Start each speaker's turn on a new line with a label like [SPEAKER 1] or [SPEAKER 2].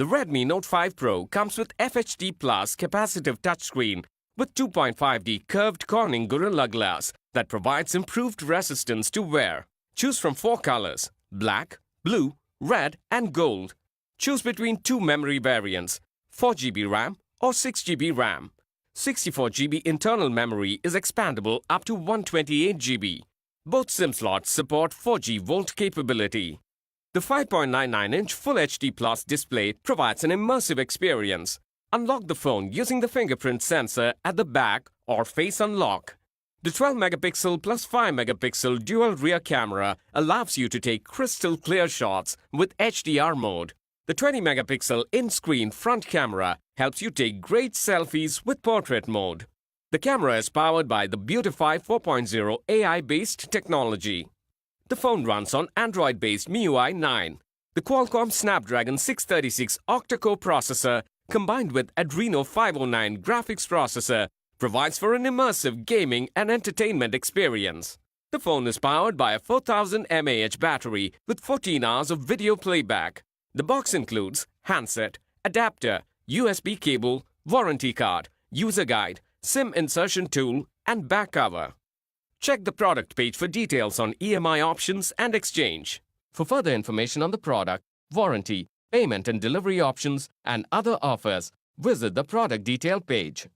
[SPEAKER 1] The Redmi Note 5 Pro comes with FHD Plus capacitive touchscreen with 2.5D curved Corning Gorilla Glass that provides improved resistance to wear. Choose from 4 colors: black, blue, red and gold. Choose between 2 memory variants, 4GB RAM or 6GB RAM. 64GB internal memory is expandable up to 128GB. Both SIM slots support 4G Volt capability. The 5.99-inch Full HD Plus display provides an immersive experience. Unlock the phone using the fingerprint sensor at the back or face unlock. The 12-megapixel plus 5-megapixel dual rear camera allows you to take crystal clear shots with HDR mode. The 20-megapixel in-screen front camera helps you take great selfies with portrait mode. The camera is powered by the Beautify 4.0 AI-based technology. The phone runs on Android-based MIUI 9. The Qualcomm Snapdragon 636 octa-core processor combined with Adreno 509 graphics processor provides for an immersive gaming and entertainment experience. The phone is powered by a 4000 mAh battery with 14 hours of video playback. The box includes handset, adapter, USB cable, warranty card, user guide, SIM insertion tool, and back cover. Check the product page for details on EMI options and exchange. For further information on the product, warranty, payment and delivery options, and other offers, visit the product detail page.